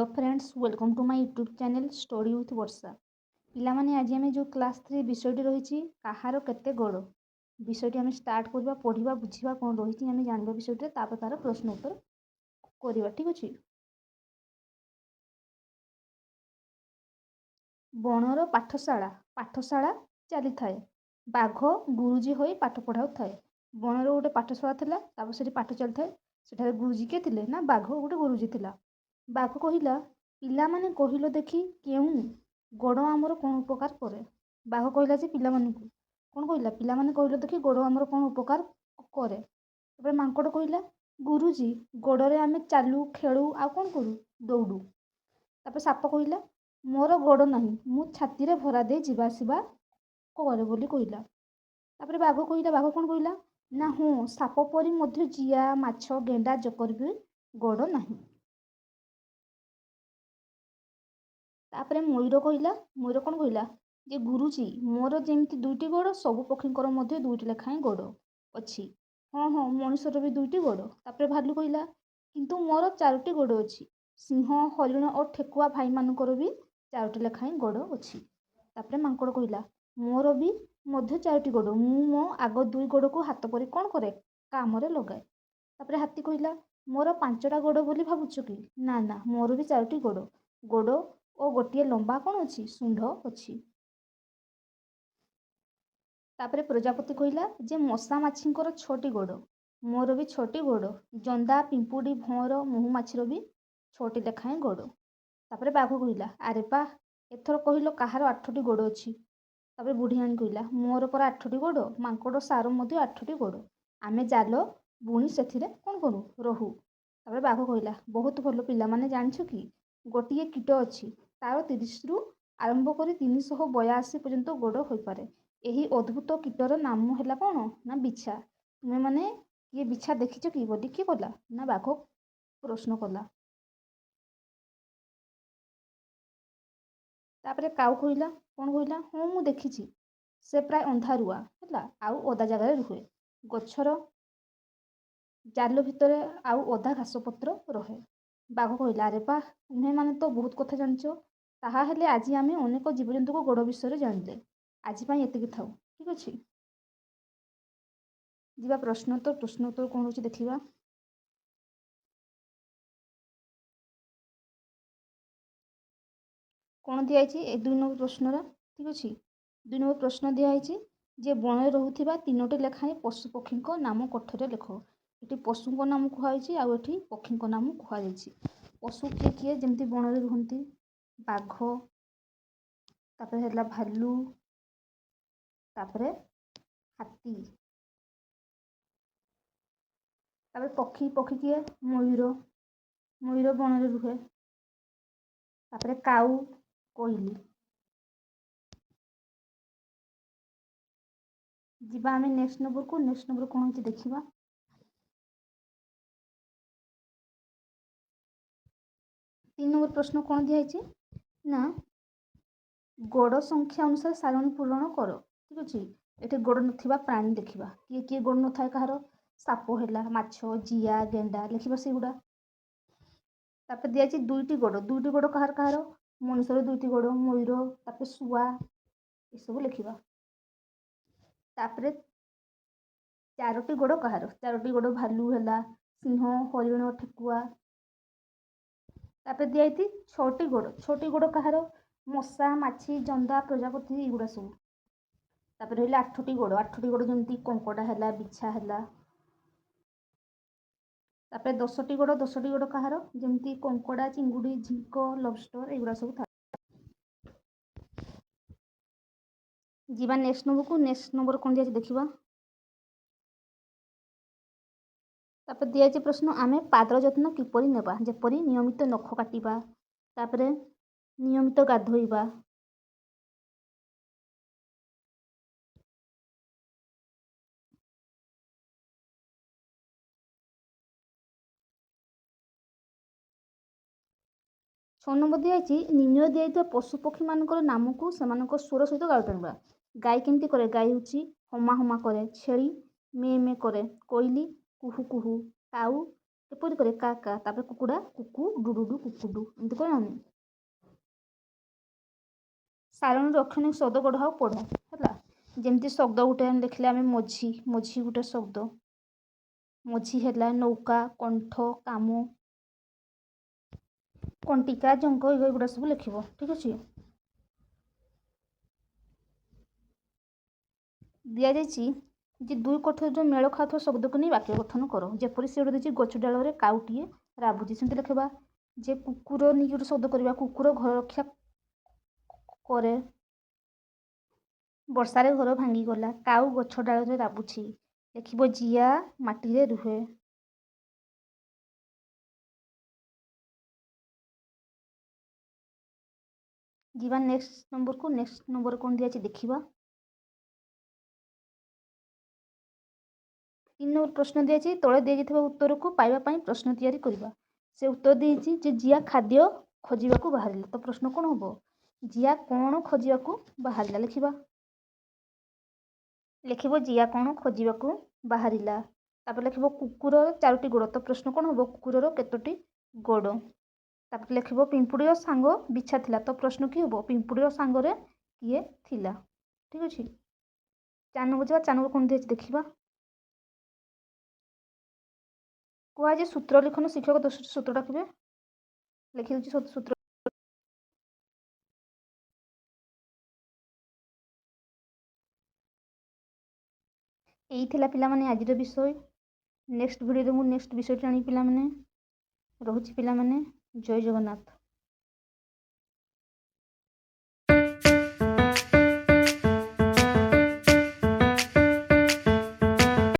Friends welcome to my YouTube channel story with Varsha पिलामाने आज आम जो क्लास 3 विषयटी रही कहार केते गोड़ विषयटी आम स्टार्ट करवा पढ़ा बुझा कौन रही आम जानवा विषय तार प्रश्न उत्तर करवा ठीक अच्छे। बणर पाठशाला चली थाए बाघ गुरुजी हो पाठ पढ़ाऊ थाए। बणर गोटे पाठशाला था से पाठ चली थाए सेठारे गुरुजी किए थे ना बाघ गोटे गुरुजी थिला। बाघ कहला पिला माने कहिलो देखी केउ गोड़ आमर कौन उपकार करे। बाघ कहला जे पिला मानकु कौन कहला पिला माने कहिलो देखी गोड़ आमर कौन उपकार करे। तबे मांकड़ कहला गुरुजी गोड़े आमे चालू खेलु आ कौन करू दौड़ू। तापर साप कहला मोर गोड़ नहीं मु छाती रे भरा दे जीवा आसिबा करे बोली कहला। तापर बाघ कहला बाघ कौन कहला ना हाँ साप परी मध्य जिया माछ गेंडा जकर भी गोड़ नहीं। तापर मयूर कहला मयूर कौन कहला जे गुरुजी मोर जेमती दुईटी गोड़ सब पक्षींकर मध्य दुईटी लेखाएं गोड़ अच्छी। हाँ हाँ मनुष्यर भी दुईटी गोड़। तापर भालू कहला किंतु मोर चारोटी गोड़ अच्छी सिंह हरिण और ठेकुआ भाई मानकर भी चारोटी लेखाएं गोड़ अच्छी। तापर मांकड़ कहला मोर भी मध्य चारोटी गोड़ मु मो आग दुई गोड़ को हाथ परी कौन करे काम रे लगाए। तापर हाथी कहला मोर पांचटा गोड़ बोली भाबुछ कि ना ना मोर भी चारोटी गोड़ गोड़ और गोटे लंबा कौन अच्छी सुंढ अच्छी। तापर प्रजापति कहला जे मशा माछींकर 6टी गोड़ मोर भी 6टी गोड़ जंदा पिंपुड़ी भंवर महुमाछीर भी 6टी लेखाएं गोड़। तापर बाघ कहला आरे बा एथर कहलो काहार 8टी गोड़ अच्छी। तापर बुढ़ियाणी कहला मोर पर 8टी गोड़ मांकड़ सार मध्य 8टी गोड़ आमे जाल बुणी सेथिरे कौन करू रहू। तापर बाघ कहला बहुत भल पिला माने जानिछ कि गोटिए कीट अच्छी तार 30 रु आरंभ करी 382 पर्यंत गोड़ होई पारे। यही अद्भुत कीटर नाम है कौन ना बिछा। तुम्हें माने ये बिछा देखिछ कि बोली किए कला ना बाघ प्रश्न कला। तापर काऊ कहला कौन कहला हाँ मु देखिछि से प्राय अंधारुआ है आउ ओदा जगार रुहे गछर जाल भितर आउ ओदा घास पत्र रहे। बाघ कहला अरे बा तुम्हें माने तो बहुत कथा जानिछ ताहा हेले आज आमे अनेक जीवजंतु को गोड़ विषय जानिले आज एतिकी थाउ ठीक अच्छे। जीवा प्रश्नोत्तर कौन हो देखा। कौन दिखाई 2 नंबर प्रश्नर ठीक अच्छे। 2 नंबर प्रश्न दिखाई जे बन रोथुवा 3टी लेखाएं पशु पक्षी नाम कठरे लेख। ये पशु नाम कहुई आउ ये पक्षी नाम कहुई। पशु किए किए जमती बन में रुहति बाघ तापर है भालू तापर हाथी तापर पक्षी पक्षी किए मयूर मयूर बन में रुहे तापर काऊ कोइली। जीवा आमे नेक्स्ट नंबर कौन होची देखिबा। 3 नंबर प्रश्न कौन दिखाई ना गोड़ संख्या अनुसार सारणी पूरण कर ठीक अच्छे। ये गोड़ नथिबा प्राणी देखा किए किए गोड़ न थाए कहार साप है माछ जिया गेंडा लिखा से गुड़ा। तापर दिखाई 2टी गोड़ कहार कहार मनुष्य 2टी गोड़ मयूर तापर शुआ ये सब लिखा। तापर 4टी गोड़ कहार 4टी गोड़ भालू है सिंह हरिण ठेकुआ। तापर दिखाई 6टी गोड़ कहार मशा माछी जंदा प्रजापति एगुड़ा सब। तापर रहा 8टी गोड़ जमती कंकड़ा है बिछा है। तापर 10टी गोड़ कहार जमती कंकड़ा चिंगुड़ी झिंक लबस्टर एगुड़ा सब था। जीवा नेक्स्ट नंबर कौन दिया देखा। तापर दिया प्रश्न आमे पादर जत्न किपरि नेबा जेपरि नियमित नख काटिबा तापर नियमित गाधोइबा। छः नंबर दिखाई निम्न दिया पशु पक्षी मानकर नाम को सेमानक स्वर सहित गाई टाणवा। गाई केमती करे गाई हूँ हमा हमा करे छेली मे मे करे कोइली कुहू कुहू काऊ କିପରି କରେ କା କା, ତାପରେ କୁକୁଡ଼ା କୁକୁ, ଡୁଡୁଡୁ କୁକୁଡୁ, ଏମିତି କରେ ନା ନାହିଁ? ସାରଣୀରୁ ଅକ୍ଷର ଶବ୍ଦ ଗଢ଼ ଆଉ ପଢ଼ ହେଲା। ଯେମିତି ଶବ୍ଦ ଗୋଟେ ଲେଖିଲେ ଆମେ ମଝି, ମଝି ଗୋଟେ ଶବ୍ଦ। ମଝି ହେଲା ନୌକା, କଣ୍ଠ, କାମ, କଣ୍ଟିକା, ଜଙ୍ଘ, ଏଗୁଡ଼ା ସବୁ ଲେଖିବ। ଠିକ୍ ଅଛି। ଦିଆଯାଇଛି ଯେ ଦୁଇ କଣ୍ଠର ମେଳ ଖାଉଥିବା ଶବ୍ଦକୁ ନେଇ ବାକ୍ୟ ଗଠନ କର। ଯେପରି ସେ ଗୋଟେ ଦେଇଛି ଗଛ ଡାଳରେ କାଉଟିଏ ରାବୁଛି, ସେମିତି ଲେଖିବା। ଯେ କୁକୁର ନେଇକି ଗୋଟେ ଶବ୍ଦ କରିବା, କୁକୁର ଘର ରକ୍ଷା କରେ। ବର୍ଷାରେ ଘର ଭାଙ୍ଗିଗଲା, କାଉ ଗଛ ଡାଳରେ ରାବୁଛି। ଲେଖିବ ଜିଆ ମାଟିରେ ରୁହେ। ଯିବା ନେକ୍ସଟ ନମ୍ବରକୁ। ନେକ୍ସଟ ନମ୍ବର କ'ଣ ଦିଆଯାଇଛି ଦେଖିବା। 3 ନମ୍ବର ପ୍ରଶ୍ନ ଦିଆଯାଇଛି, ତଳେ ଦିଆଯାଇଥିବା ଉତ୍ତରକୁ ପାଇବା ପାଇଁ ପ୍ରଶ୍ନ ତିଆରି କରିବା। ସେ ଉତ୍ତର ଦେଇଛି ଯେ ଜିଆ ଖାଦ୍ୟ ଖୋଜିବାକୁ ବାହାରିଲା। ତ ପ୍ରଶ୍ନ କ'ଣ ହବ? ଜିଆ କ'ଣ ଖୋଜିବାକୁ ବାହାରିଲା? ଲେଖିବା। ଲେଖିବ ଜିଆ କ'ଣ ଖୋଜିବାକୁ ବାହାରିଲା। ତାପରେ ଲେଖିବ କୁକୁରର 4ଟି ଗୋଡ଼। ତ ପ୍ରଶ୍ନ କ'ଣ ହବ? କୁକୁରର କେତୋଟି ଗୋଡ଼? ତାପରେ ଲେଖିବ ପିମ୍ପୁଡ଼ିର ସାଙ୍ଗ ବିଛା ଥିଲା। ତ ପ୍ରଶ୍ନ କି ହବ? ପିମ୍ପୁଡ଼ିର ସାଙ୍ଗରେ କିଏ ଥିଲା? ଠିକ୍ ଅଛି। 4 ନମ୍ବର ଯିବା। 4 ନମ୍ବର କ'ଣ ଦିଆଯାଇଛି ଦେଖିବା। କୁହାଯାଇଛି ସୂତ୍ର ଲିଖନ ଶିକ୍ଷକ ଦୋଷଟି ସୂତ୍ରଟା କେବେ ଲେଖିଦେଉଛି ସୂତ୍ର। ଏଇ ଥିଲା ପିଲାମାନେ ଆଜିର ବିଷୟ। ନେକ୍ସଟ ଭିଡ଼ିଓରେ ମୁଁ ନେକ୍ସଟ ବିଷୟଟି ଆଣିବି ପିଲାମାନେ। ରହୁଛି ପିଲାମାନେ, ଜୟ ଜଗନ୍ନାଥ।